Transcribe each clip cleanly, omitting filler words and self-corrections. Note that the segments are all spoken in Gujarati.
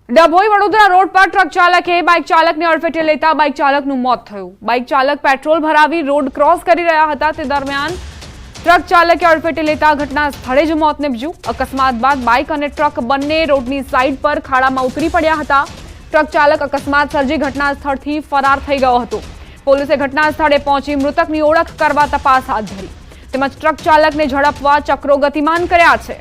ડભોઈ વડોદરા રોડ પર ટ્રક ચાલકે બાઇક ચાલકને અડફેટે લેતા બાઇક ચાલકનું મોત થયું। બાઇક ચાલક પેટ્રોલ ભરાવી રોડ ક્રોસ કરી રહ્યા હતા તે દરમિયાન ટ્રક ચાલકે અડફેટે લેતા ઘટના સ્થળે જ મોત નીપજ્યું। અકસ્માત બાદ બાઇક અને ટ્રક બંને રોડની સાઈડ પર ખાડામાં ઉતરી પડ્યા હતા। ટ્રક ચાલક અકસ્માત સર્જી ઘટના સ્થળથી ફરાર થઈ ગયો હતો। પોલીસે ઘટના સ્થળે પહોંચી મૃતકની ઓળખ કરવા તપાસ હાથ ધરી તેમજ ટ્રક ચાલકને ઝડપવા ચક્રો ગતિમાન કર્યા છે।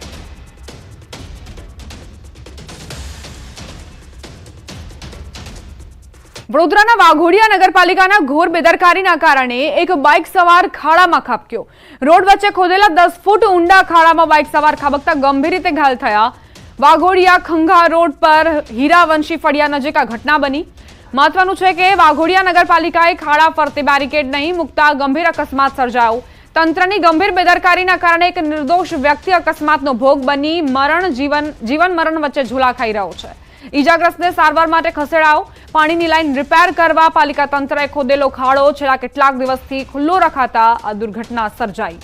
વડોદરાના વાઘોડિયા નગરપાલિકાના ઘોર બેદરકારીના કારણે એક બાઇક સવાર ખાડામાં ખાબક્યો। રોડ વચ્ચે ખોદેલા 10 ફૂટ ઊંડા ખાડામાં બાઇક સવાર ખાબકતા ગંભીર રીતે ઘાયલ થયા। વાઘોડિયા ખંઘા રોડ પર હીરાવંશી ફળિયા નજીક આ ઘટના બની। મહત્વનું છે કે વાઘોડિયા નગરપાલિકાએ ખાડા ફરતે બેરિકેડ નહીં મૂકતા ગંભીર અકસ્માત સર્જાયો। તંત્રની ગંભીર બેદરકારીના કારણે એક નિર્દોષ વ્યક્તિ અકસ્માતનો ભોગ બની જીવન મરણ વચ્ચે ઝૂલા ખાઈ રહ્યો છે। ઈજાગ્રસ્તને સારવાર માટે ખસેડાયો। પાણીની લાઈન રિપેર કરવા પાલિકા તંત્રએ ખોદેલો ખાડો છેલ્લા કેટલાક દિવસથી ખુલ્લો રખાતા આ દુર્ઘટના સર્જાઈ।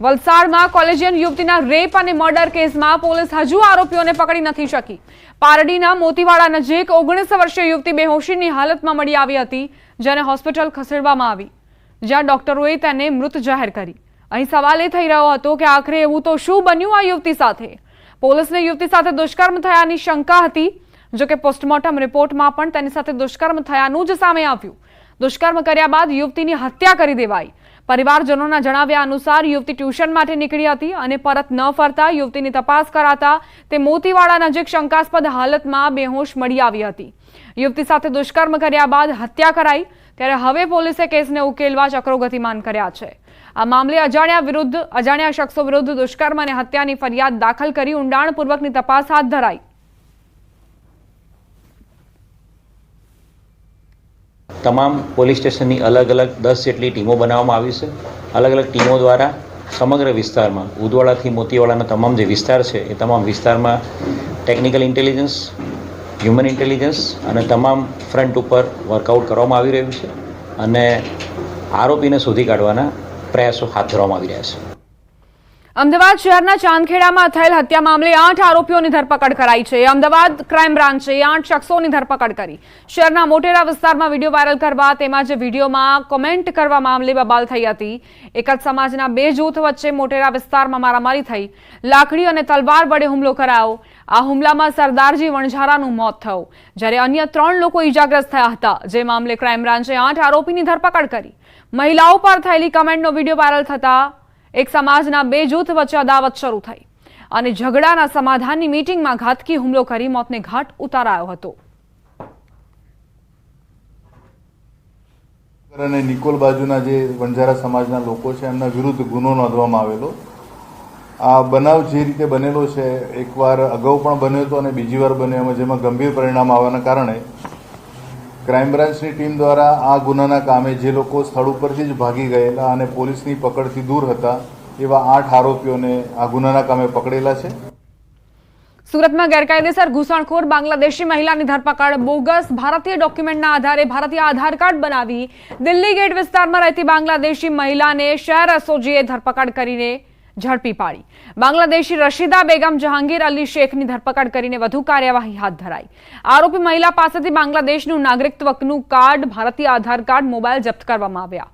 વલસાડમાં કોલેજિયન યુવતીના રેપ અને મર્ડર કેસમાં પોલીસ હજુ આરોપીઓને પકડી નથી શકી। પારડીના મોતીવાડા નજીક 19 વર્ષીય યુવતી બેહોશીની હાલતમાં મળી આવી હતી, જેને હોસ્પિટલ ખસેડવામાં આવી, જ્યાં ડોક્ટરોએ તેને મૃત જાહેર કરી। અહીં સવાલ એ થઈ રહ્યો હતો કે આખરે એવું તો શું બન્યું આ યુવતી સાથે? પોલીસને યુવતી સાથે દુષ્કર્મ થયાની શંકા હતી, જો કે પોસ્ટમોર્ટમ રિપોર્ટમાં પણ તેની સાથે દુષ્કર્મ થયાનું જ સામે આવ્યું। દુષ્કર્મ કર્યા બાદ યુવતીની હત્યા કરી દેવાઈ। પરિવારજનોના જણાવ્યા અનુસાર યુવતી ટ્યુશન માટે નીકળી હતી અને પરત ન ફરતા યુવતીની તપાસ કરાતા તે મોતીવાડા નજીક શંકાસ્પદ હાલતમાં બેહોશ મળી આવી હતી। યુવતી સાથે દુષ્કર્મ કર્યા બાદ હત્યા કરાઈ, ત્યારે હવે પોલીસે કેસને ઉકેલવા ચક્રો ગતિમાન કર્યા છે। આ મામલે અજાણ્યા શખ્સો વિરુદ્ધ દુષ્કર્મ અને હત્યાની ફરિયાદ દાખલ કરી ઊંડાણપૂર્વકની તપાસ હાથ ધરાઈ। તમામ પોલીસ સ્ટેશનની અલગ અલગ 10 જેટલી ટીમો બનાવવામાં આવી છે। અલગ અલગ ટીમો દ્વારા સમગ્ર વિસ્તારમાં ઉદવાડાથી મોતીવાડાના તમામ જે વિસ્તાર છે એ તમામ વિસ્તારમાં ટેકનિકલ ઇન્ટેલિજન્સ, હ્યુમન ઇન્ટેલિજન્સ અને તમામ ફ્રન્ટ ઉપર વર્કઆઉટ કરવામાં આવી રહ્યું છે અને આરોપીને શોધી કાઢવાના પ્રયાસો હાથ ધરવામાં આવી રહ્યા છે। અમદાવાદ શહેરના ચાંદખેડામાં થયેલ હત્યા મામલે 8 આરોપીઓની ધરપકડ કરાઈ છે। અમદાવાદ ક્રાઇમ બ્રાન્ચે 8 શખ્સોની ધરપકડ કરી। શહેરના મોટેરા વિસ્તારમાં વિડીયો વાયરલ કરવા તેમજ વિડીયોમાં કોમેન્ટ કરવા મામલે બબાલ થઈ હતી। એક જ સમાજના 2 જૂથ વચ્ચે મોટેરા વિસ્તારમાં મારામારી થઈ। લાકડી અને તલવાર વડે હુમલો કરાયો। આ હુમલામાં સરદારજી વણઝારાનું મોત થયું, જ્યારે અન્ય 3 લોકો ઈજાગ્રસ્ત થયા હતા, જે મામલે ક્રાઇમ બ્રાન્ચે 8 આરોપીની ધરપકડ કરી। મહિલાઓ પર થયેલી કમેન્ટનો વિડીયો વાયરલ થતા એક સમાજના 2 જૂથ વચ્ચે અદાવત શરૂ થઈ અને ઝઘડાના સમાધાનની મીટિંગમાં ઘાતકી હુમલો કરી મોતને ઘાટ ઉતારાયો હતો। અને નિકોલ બાજુના જે વણઝારા સમાજના લોકો છે એમના વિરુદ્ધ ગુનો નોંધવામાં આવેલો। આ બનાવ જે રીતે બનેલો છે એકવાર અગાઉ પણ બન્યો હતો અને બીજી વાર બન્યો, જેમાં ગંભીર પરિણામ આવવાના કારણે ક્રાઇમ બ્રાન્ચની ટીમ દ્વારા આ ગુનાના કામે જે લોકો સ્થળ ઉપરથી જ ભાગી ગયેલા અને પોલીસની પકડથી દૂર હતા એવા 8 આરોપીઓને આ ગુનાના કામે પકડેલા છે। સુરતમાં ગેરકાયદેસર ઘૂસણખોર બાંગ્લાદેશી મહિલાની ધરપકડ। બોગસ ભારતીય ડોક્યુમેન્ટના આધારે ભારતીય આધાર કાર્ડ બનાવી દિલ્હી ગેટ વિસ્તારમાં રહેતી બાંગ્લાદેશી મહિલાને શહેર એસઓજીએ ધરપકડ કરીને ઝડપી પાડી। બાંગ્લાદેશી રશીદા બેગમ જહાંગીર અલી શેખની ધરપકડ કરીને વધુ કાર્યવાહી હાથ ધરાઈ। આરોપી મહિલા પાસેથી બાંગ્લાદેશનું નાગરિકત્વનું કાર્ડ, ભારતીય આધાર કાર્ડ, મોબાઈલ જપ્ત કરવામાં આવ્યા।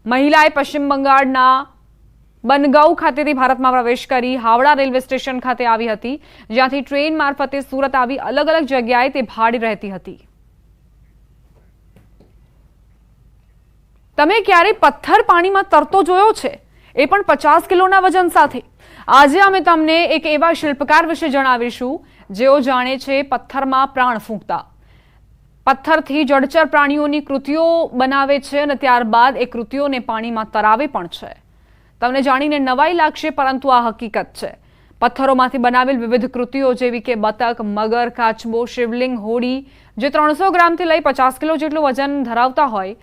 મહિલાએ પશ્ચિમ બંગાળના બનગાઉ ખાતેથી ભારતમાં પ્રવેશ કરી હાવડા રેલવે સ્ટેશન ખાતે આવી હતી, જ્યાંથી ટ્રેન મારફતે સુરત આવી અલગ અલગ જગ્યાએ તે ભાડી રહેતી હતી। તમે ક્યારે પથ્થર પાણીમાં તરતો જોયો છે, એ પણ 50 કિલોના વજન સાથે? આજે અમે તમને એક એવા શિલ્પકાર વિશે જણાવીશું જેઓ જાણે છે પથ્થરમાં પ્રાણ ફૂંકતા। પથ્થરથી જળચર પ્રાણીઓની કૃતિઓ બનાવે છે અને ત્યારબાદ એ કૃતિઓને પાણીમાં તરાવે પણ છે। તમને જાણીને નવાઈ લાગશે, પરંતુ આ હકીકત છે। પથ્થરોમાંથી બનાવેલ વિવિધ કૃતિઓ જેવી કે બતક, મગર, કાચબો, શિવલિંગ, હોડી, જે 300 ગ્રામથી લઈ 50 કિલો જેટલું વજન ધરાવતા હોય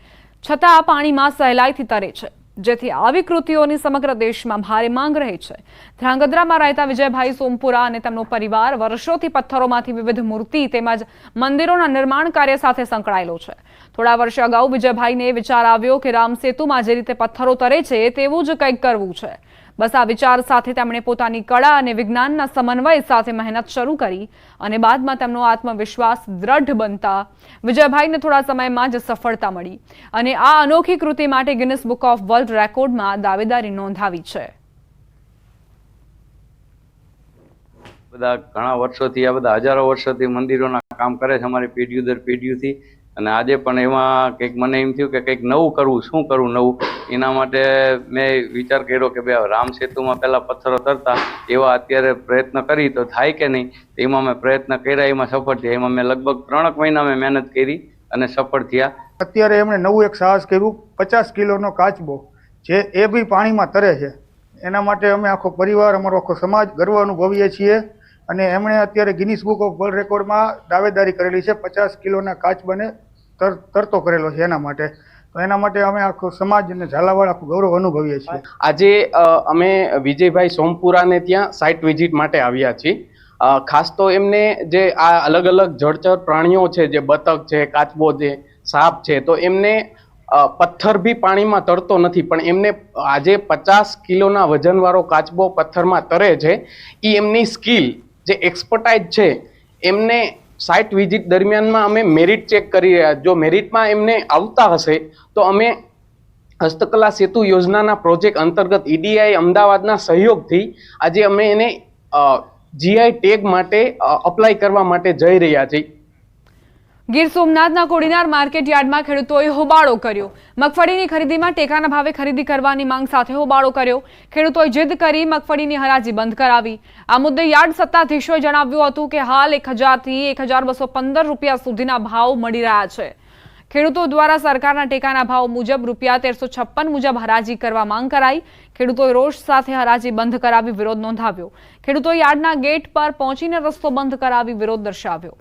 છતાં પાણીમાં સહેલાઈથી તરે છે, જેથી આવી કૃતિઓની સમગ્ર દેશમાં ભારે માંગ રહે છે। ધ્રાંગધ્રામાં રહેતા વિજયભાઈ સોમપુરા અને તેમનો પરિવાર વર્ષોથી પથ્થરોમાંથી વિવિધ મૂર્તિ તેમજ મંદિરોના નિર્માણ કાર્ય સાથે સંકળાયેલો છે। થોડા વર્ષ અગાઉ વિજયભાઈને વિચાર આવ્યો કે રામસેતુમાં જે રીતે પથ્થરો તરે છે તેવું જ કંઈક કરવું છે। બસ આ વિચાર સાથે તેમણે પોતાની કળા અને વિજ્ઞાનના સમન્વય સાથે મહેનત શરૂ કરી અને બાદમાં તેમનો આત્મવિશ્વાસ દ્રઢ બનતા વિજયભાઈને થોડા સમયમાં જ સફળતા મળી અને આ અનોખી કૃતિ માટે ગિનિસ બુક ઓફ વર્લ્ડ રેકોર્ડમાં દાવેદારી નોંધાવી છે. બધા ઘણા વર્ષોથી આ બધા હજારો વર્ષોથી મંદિરોના કામ કરે છે અમારી પેઢીઓ દર પેઢીઓથી, અને આજે પણ એમાં કંઈક મને એમ થયું કે કંઈક નવું કરવું, શું કરવું નવું. એના માટે મેં વિચાર કર્યો કે ભાઈ રામ સેતુમાં પહેલાં પથ્થરો તરતા એવા અત્યારે પ્રયત્ન કરી તો થાય કે નહીં. એમાં મેં પ્રયત્ન કર્યા, એમાં સફળ થયા. એમાં મેં લગભગ 3 મહિના મેં મહેનત કરી અને સફળ થયા. અત્યારે એમણે નવું એક સાહસ કર્યું, 50 કિલોનો કાચબો જે એ બી પાણીમાં તરે છે. એના માટે અમે આખો પરિવાર, અમારો આખો સમાજ ગર્વ અનુભવીએ છીએ અને એમણે અત્યારે ગિનિસ બુક ઓફ વર્લ્ડ રેકોર્ડમાં દાવેદારી કરેલી છે. 50 કિલોના કાચબાને તરતો કરેલો છે એના માટે. તો એના માટે અમે આખો સમાજ અને ઝાલાવાડ આખું ગૌરવ અનુભવીએ છીએ. આજે અમે વિજયભાઈ સોમપુરાને ત્યાં સાઇટ વિઝિટ માટે આવ્યા છીએ. ખાસ તો એમને જે આ અલગ અલગ જળચર પ્રાણીઓ છે, જે બતક છે, કાચબો છે, સાપ છે, તો એમને પથ્થર બી પાણીમાં તરતો નથી, પણ એમને આજે 50 કિલોના વજનવાળો કાચબો પથ્થરમાં તરે છે. એ એમની સ્કિલ, જે એક્સપર્ટાઇઝ છે, એમને સાઇટ વિઝિટ દરમિયાનમાં અમે મેરિટ ચેક કરી રહ્યા. જો મેરિટમાં એમને આવતા હશે તો અમે હસ્તકલા સેતુ યોજનાના પ્રોજેક્ટ અંતર્ગત EDI અમદાવાદના સહયોગથી આજે અમે એને GI ટેગ માટે અપ્લાય કરવા માટે જઈ રહ્યા છીએ. ગીર સોમનાથના કોડીનાર માર્કેટ યાર્ડમાં ખેડૂતોએ હોબાળો કર્યો. મગફળીની ખરીદીમાં ટેકાના ભાવે ખરીદી કરવાની માંગ સાથે હોબાળો કર્યો. ખેડૂતોએ જીદ કરી મગફળીની હરાજી બંધ કરાવી. આ મુદ્દે યાર્ડ સત્તાધીશોએ જણાવ્યું હતું કે હાલ 1000 થી 1215 રૂપિયા સુધીના ભાવ મળી રહ્યા છે. ખેડૂતો દ્વારા સરકારના ટેકાના ભાવ મુજબ રૂપિયા 1356 મુજબ હરાજી કરવા માંગ કરાઈ. ખેડૂતોએ રોષ સાથે હરાજી બંધ કરાવી વિરોધ નોંધાવ્યો. ખેડૂતોએ યાર્ડના ગેટ પર પહોંચીને રસ્તો બંધ કરાવી વિરોધ દર્શાવ્યો.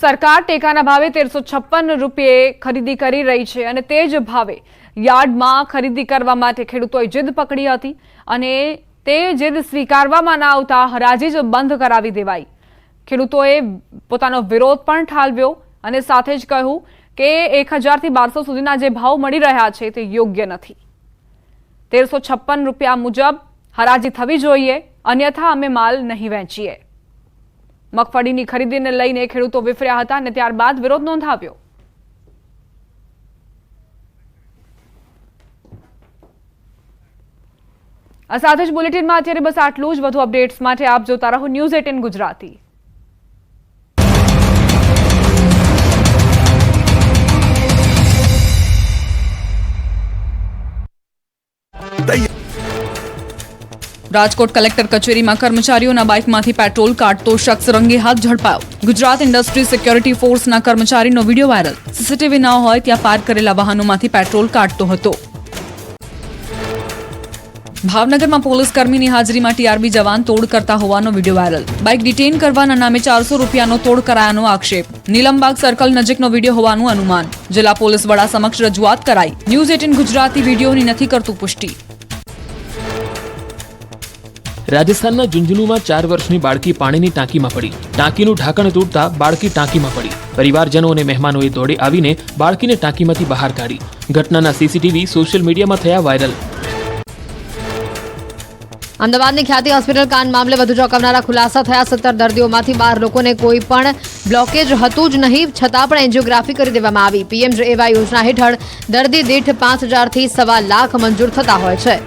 સરકાર ટેકાના ભાવે 1356 રૂપિયે ખરીદી કરી રહી છે અને તે જ ભાવે યાર્ડમાં ખરીદી કરવા માટે ખેડૂતોએ જીદ પકડી હતી અને તે જીદ સ્વીકારવામાં ન આવતા હરાજી જ બંધ કરાવી દેવાઈ. ખેડૂતોએ પોતાનો વિરોધ પણ ઠાલવ્યો અને સાથે જ કહ્યું કે 1000 થી 1200 સુધીના જે ભાવ મળી રહ્યા છે તે યોગ્ય નથી. 1356 રૂપિયા મુજબ હરાજી થવી જોઈએ, અન્યથા અમે માલ નહીં વેચીએ. મગફળીની ખરીદીને લઈને ખેડૂતો વિફર્યા હતા અને ત્યારબાદ વિરોધ નોંધાવ્યો. આ સાથે જ બુલેટિનમાં અત્યારે બસ આટલું જ. વધુ અપડેટ્સ માટે આપ જોતા રહો ન્યૂઝ 18 ગુજરાતી. રાજકોટ કલેક્ટર કચેરીમાં કર્મચારીઓના બાઇકમાંથી પેટ્રોલ કાઢતો શખ્સ રંગે હાથ ઝડપાયો. ગુજરાત ઇન્ડસ્ટ્રી સિક્યોરિટી ફોર્સના કર્મચારીનો વિડીયો વાયરલ. સીસીટીવી ન હોય ત્યાં પાર્ક કરેલા વાહનોમાંથી પેટ્રોલ કાઢતો હતો. ભાવનગરમાં પોલીસ કર્મીની હાજરીમાં ટીઆરબી જવાન તોડ કરતા હોવાનો વિડીયો વાયરલ. બાઇક ડિટેઇન કરવાના નામે 400 રૂપિયાનો તોડ કરાયાનો આક્ષેપ. નીલમબાગ સર્કલ નજીકનો વિડીયો હોવાનું અનુમાન. જિલ્લા પોલીસ વડા સમક્ષ રજૂઆત કરાઈ. ન્યૂઝ 18 ગુજરાતી વિડીયોની નથી કરતું પુષ્ટિ. રાજસ્થાનના ઝુંઝુનુમાં 4 વર્ષની બાળકી પાણીની ટાંકીમાં પડી. ટાંકીનું ઢાંકણ તૂટતા બાળકી ટાંકીમાં પડી. પરિવારજનો અને મહેમાનોએ દોડી આવીને બાળકીને ટાંકીમાંથી બહાર કાઢી. ઘટનાના સીસીટીવી સોશિયલ મીડિયામાં થયા વાયરલ. અમદાવાદની ખ્યાતિ હોસ્પિટલ કાંડ મામલે વધુ ચોંકાવનારા ખુલાસા થયા. 17 દર્દીઓમાંથી 12 લોકોને કોઈ પણ બ્લોકેજ હતું જ નહીં, છતાં પણ એન્જિયોગ્રાફી કરી દેવામાં આવી. PMJAY યોજના હેઠળ દર્દી દીઠ 5000 થી 1.25 લાખ મંજૂર થતા હોય છે.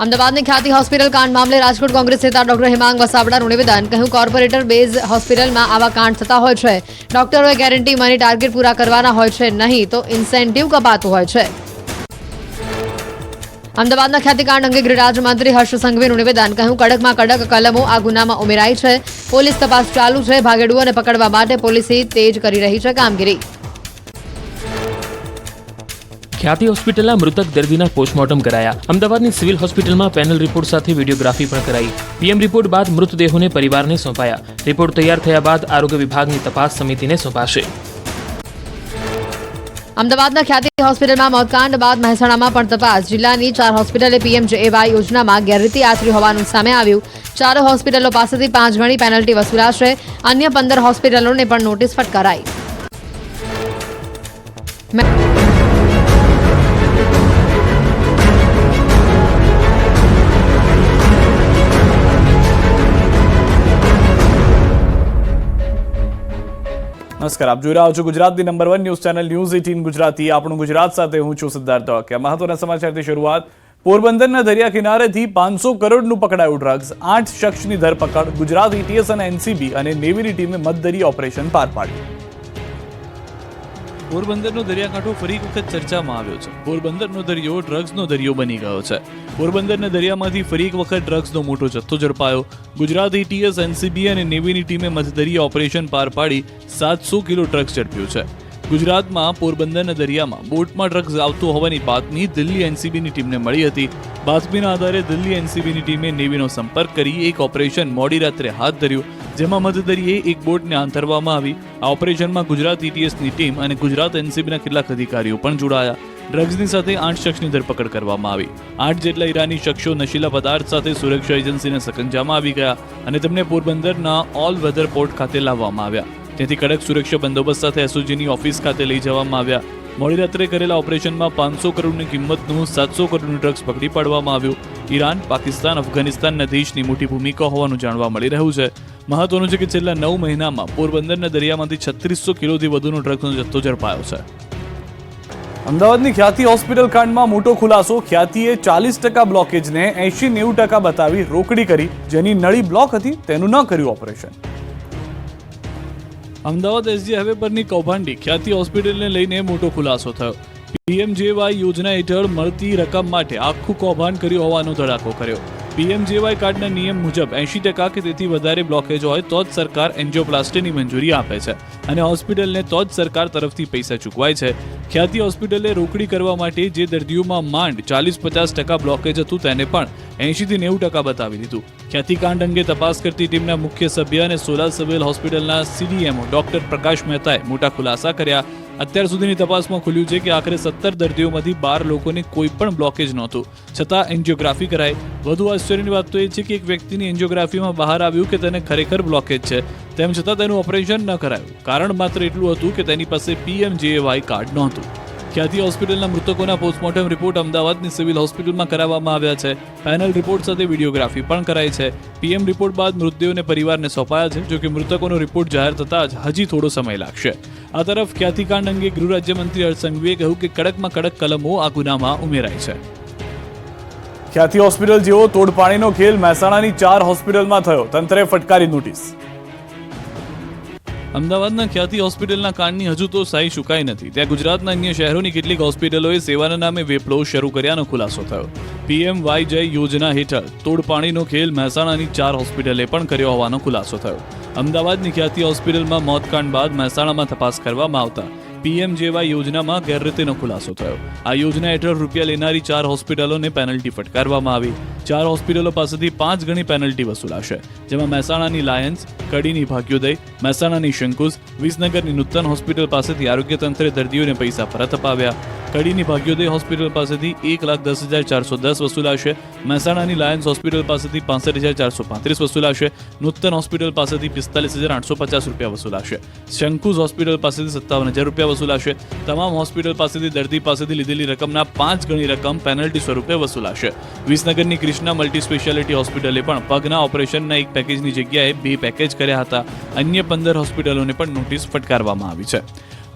અમદાવાદની ખ્યાતિ હોસ્પિટલ કાંડ મામલે રાજકોટ કોંગ્રેસ નેતા ડોક્ટર હેમાંગ વસાવડાનું નિવેદન. કહ્યું, કોર્પોરેટર બેઝ હોસ્પિટલમાં આવા કાંડ થતા હોય છે. ડોક્ટરોએ ગેરંટી મની ટાર્ગેટ પૂરા કરવાના હોય છે, નહીં તો ઇન્સેન્ટિવ કપાતું હોય છે. અમદાવાદના ખ્યાતિકાંડ અંગે ગૃહ રાજ્યમંત્રી હર્ષ સંઘવીનું નિવેદન. કહ્યું, કડકમાં કડક કલમો આ ગુનામાં ઉમેરાઈ છે. પોલીસ તપાસ ચાલુ છે. ભાગેડુઓને પકડવા માટે પોલીસે તેજ કરી રહી છે કામગીરી. ખ્યાતિ હોસ્પિટલના મૃતક દર્દીના પોસ્ટમોર્ટમ કરાયા. અમદાવાદની સિવિલ હોસ્પિટલમાં પેનલ રિપોર્ટ સાથે વિડીયોગ્રાફી પણ કરાઈ. PM રિપોર્ટ બાદ મૃતદેહોને પરિવારને સોંપાયા. રિપોર્ટ તૈયાર થયા બાદ આરોગ્ય વિભાગની તપાસ સમિતિને સોંપાશે. અમદાવાદના ખ્યાતિ હોસ્પિટલમાં મોતકાંડ બાદ મહેસાણામાં પણ તપાસ. જિલ્લાની 4 હોસ્પિટલે PMJAY યોજનામાં ગેરરીતિ આચરી હોવાનું સામે આવ્યું. 4 હોસ્પિટલો પાસેથી 5 ગણી પેનલ્ટી વસૂલાશે. અન્ય 15 હોસ્પિટલોને પણ નોટિસ ફટકારાઈ. નમસ્કાર, આપ જોઈ રહ્યા છો ગુજરાતની number 1 news channel news 18 Gujarati. આપણું ગુજરાત સાથે હું છું સિદ્ધાર્થ ધોળકિયા. મહત્વના સમાચારથી શરૂઆત. પોરબંદરના દરિયા કિનારેથી 500 કરોડનું પકડાયું ડ્રગ્સ. 8 શખ્સની ધરપકડ. ગુજરાત એટીએસ અને એનસીબી અને નેવીની ટીમે મધદરિયા ઓપરેશન પાર પાડ્યું. પોરબંદરનો દરિયાકાંઠો ફરી એક વખત ચર્ચામાં આવ્યો છે. પોરબંદરનો દરિયો ડ્રગ્સનો દરિયો બની ગયો છે. પોરબંદરના દરિયામાંથી ફરી એક વખત ડ્રગ્સનો મોટો જથ્થો ઝડપાયો. ગુજરાત એટીએસ, એનસીબી અને નેવીની ટીમે મધદરિયા ઓપરેશન પાર પાડી 700 કિલો ડ્રગ્સ ઝડપ્યું છે. ગુજરાતમાં પોરબંદરના દરિયામાં બોટમાં ડ્રગ્સ આવતો હોવાની બાતમી દિલ્હી એનસીબીની ટીમને મળી હતી. બાતમીના આધારે દિલ્હી એનસીબીની ટીમે નેવીનો સંપર્ક કરી એક ઓપરેશન મોડી રાત્રે હાથ ધર્યું, જેમાં મધદરિયે એક બોટને આંતરવામાં આવી. આ ઓપરેશનમાં ગુજરાત એટીએસની ટીમ અને ગુજરાત એનસીબીના કેટલાક અધિકારીઓ પણ જોડાયા. ડ્રગ્સની સાથે 8 શખ્સની ધરપકડ કરવામાં આવી. 8 જેટલા ઈરાની શખ્સો નશીલા પદાર્થ સાથે સુરક્ષા એજન્સીના સકંજામાં આવી ગયા અને તેમને પોરબંદરના ઓલ વેધર પોર્ટ ખાતે લાવવામાં આવ્યા. ત્યાંથી કડક સુરક્ષા બંદોબસ્ત સાથે એસઓજીની ઓફિસ ખાતે લઈ જવામાં આવ્યા. મોડી રાત્રે કરેલા ઓપરેશનમાં 500 કરોડની કિંમતનું 700 કરોડનું ડ્રગ્સ પકડી પાડવામાં આવ્યું. ઈરાન, પાકિસ્તાન, અફઘાનિસ્તાનના દેશની મોટી ભૂમિકા હોવાનું જાણવા મળી રહ્યું છે. મહત્વનું છે કે છેલ્લા 9 મહિનામાં પોરબંદરના દરિયામાંથી 3600 કિલોથી વધુનો ડ્રગ્સનો જથ્થો ઝડપાયો છે. અમદાવાદની ખ્યાતિ હોસ્પિટલ કાંડમાં મોટો ખુલાસો. ખ્યાતિએ 40% બ્લોકેજને 80-90% બતાવી રોકડી કરી. જેની નળી બ્લોક હતી તેનું ન કર્યું ઓપરેશન. અમદાવાદ એસજી હાઈવે પરની કૌભાંડી ખ્યાતિ હોસ્પિટલને લઈને મોટો ખુલાસો થયો. પીએમજેવાય યોજના હેઠળ મળતી રકમ માટે આખું કૌભાંડ કર્યું હોવાનો ધડાકો કર્યો. પીએમજેવાય કાર્ડના નિયમ મુજબ 80% કે તેથી વધારે બ્લોકેજ હોય તો જ સરકાર એન્જિયોપ્લાસ્ટીની મંજૂરી આપે છે અને હોસ્પિટલને તો જ સરકાર તરફથી પૈસા ચૂકવાય છે. ખ્યાતિ હોસ્પિટલે રોકડી કરવા માટે જે દર્દીઓમાં માંડ 40-50% બ્લોકેજ હતું તેને પણ 80-90% બતાવી દીધું. ખ્યાતિકાંડ અંગે તપાસ કરતી ટીમના મુખ્ય સભ્ય અને સોલા સિવિલ હોસ્પિટલના સીડીએમઓ ડોક્ટર પ્રકાશ મહેતાએ મોટા ખુલાસા કર્યા. અત્યાર સુધીની તપાસમાં ખુલ્યું છે કે આખરે 17 દર્દીઓમાંથી 12 લોકોને કોઈ પણ બ્લોકેજ નહોતું, છતાં એન્જિયોગ્રાફી કરાઈ. વધુ આશ્ચર્યની વાત તો એ છે કે એક વ્યક્તિની એન્જિયોગ્રાફીમાં બહાર આવ્યું કે તેને ખરેખર બ્લોકેજ છે, તેમ છતાં તેનું ઓપરેશન ન કરાયું. કારણ માત્ર એટલું હતું કે તેની પાસે પીએમજેવાય કાર્ડ નહોતું. ખ્યાતિ હોસ્પિટલના મૃતકોના પોસ્ટમોર્ટમ રિપોર્ટ અમદાવાદની સિવિલ હોસ્પિટલમાં કરાવવામાં આવ્યા છે. પેનલ રિપોર્ટ સાથે વિડીયોગ્રાફી પણ કરાઈ છે. પીએમ રિપોર્ટ બાદ મૃતદેહોને પરિવારને સોંપાયા છે. જોકે મૃતકોનો રિપોર્ટ જાહેર થતાં જ હજી થોડો સમય લાગશે. આ તરફ ખ્યાતિકાંડ અંગે ગૃહ રાજ્યમંત્રી હર્ષ સંઘવીએ કહ્યું કે કડકમાં કડક કલમો આ ગુનામાં ઉમેરાય છે. ખ્યાતિ હોસ્પિટલ જેવો તોડપાણીનો ખેલ મહેસાણાની 4 હોસ્પિટલમાં થયો. તંત્રે ફટકારી નોટિસ. અમદાવાદના ખ્યાતિ હોસ્પિટલના કાંડની હજુ તો સાઈ ચૂકાઈ નથી. ત્યાં ગુજરાતના અન્ય શહેરોની કેટલીક હોસ્પિટલોએ સેવાના નામે વેપલો શરૂ કર્યાનો ખુલાસો થયો. પીએમવાયજય યોજના હેઠળ તોડપાણીનો ખેલ મહેસાણાની 4 હોસ્પિટલે પણ કર્યો હોવાનો ખુલાસો થયો. અમદાવાદની ખ્યાતિ હોસ્પિટલમાં મોતકાંડ બાદ મહેસાણામાં તપાસ કરવામાં આવતા પીએમજેવાય યોજનામાં ગેરરીતિનો ખુલાસો થયો. આ યોજના હેઠળ રૂપિયા લેનારી 4 હોસ્પિટલોને પેનલ્ટી ફટકારવામાં આવી. 4 હોસ્પિટલો પાસેથી 5 ગણી પેનલ્ટી વસૂલાશે, જેમાં મહેસાણાની લાયન્સ, કડીની ભાગ્યોદય, મહેસાણાની શંકુસ, વિસનગરની નૂતન હોસ્પિટલ પાસેથી આરોગ્ય તંત્રે દર્દીઓને પૈસા પરત અપાવ્યા. કડીની ભાગ્યોદય હોસ્પિટલ પાસેથી 1,10,410 વસૂલાશે. મહેસાણાની લાયન્સ હોસ્પિટલ પાસેથી 65,435 વસૂલાશે. નૂતન હોસ્પિટલ પાસેથી 45,850 રૂપિયા વસૂલાશે. શંકુસ હોસ્પિટલ પાસેથી 57,000 રૂપિયા વસૂલાશે. તમામ હોસ્પિટલ પાસેથી દર્દી પાસેથી લીધેલી રકમના 5 ગણી રકમ પેનલ્ટી સ્વરૂપે વસૂલાશે. વિસનગરની કૃષ્ણા મલ્ટી સ્પેશિયાલિટી હોસ્પિટલે પણ પગના ઓપરેશનના એક પેકેજની જગ્યાએ 2 પેકેજ કર્યા હતા. અન્ય 15 હોસ્પિટલોને પણ નોટિસ ફટકારવામાં આવી છે.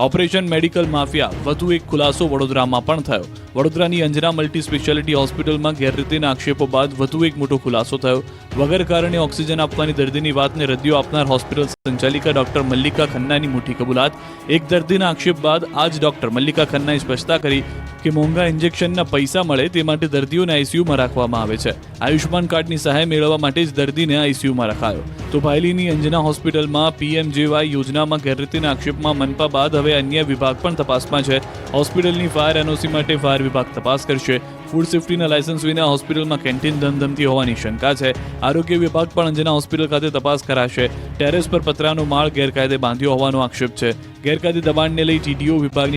ઓપરેશન મેડિકલ માફિયા વધુ એક ખુલાસો વડોદરામાં પણ થયો. વડોદરાની અંજના મલ્ટી સ્પેશિયાલિટી હોસ્પિટલમાં ગેરરીતિના આક્ષેપો બાદ વધુ એક મોટો ખુલાસો થયો. વગર કારણે ઓક્સિજન આપવાની દર્દીની વાતને રદિયો આપનાર હોસ્પિટલ સંચાલિકા ડોક્ટર મલ્લિકા ખન્નાની મોટી કબૂલાત. એક દર્દીના આક્ષેપ બાદ આજ ડોક્ટર મલ્લિકા ખન્નાએ સ્પષ્ટતા કરી કે મોંઘા ઇન્જેક્શનના પૈસા મળે તે માટે દર્દીઓને આઈસીયુમાં રાખવામાં આવે છે. આયુષ્માન કાર્ડની સહાય મેળવવા માટે જ દર્દીને આઈસીયુમાં રખાયો. તો ભાયલીની અંજના હોસ્પિટલમાં પીએમજેવાય યોજનામાં ગેરરીતિના આક્ષેપમાં મનપા બાદ હવે અન્ય વિભાગ પણ તપાસમાં છે. હોસ્પિટલની ફાયર એનઓસી માટે ફાયર વિભાગ તપાસ કરશે. ફૂડ સેફ્ટીના લાયસન્સ વિના હોસ્પિટલમાં કેન્ટીન ધમધમતી હોવાની શંકા છે. આરોગ્ય વિભાગ પણ અંજના હોસ્પિટલ ખાતે તપાસ કરાશે. ટેરેસ પર પતરાનો માળ ગેરકાયદે બાંધ્યો હોવાનો આક્ષેપ છે. ગેરકાયદે દબાણને લઈ ટીડીઓ વિભાગની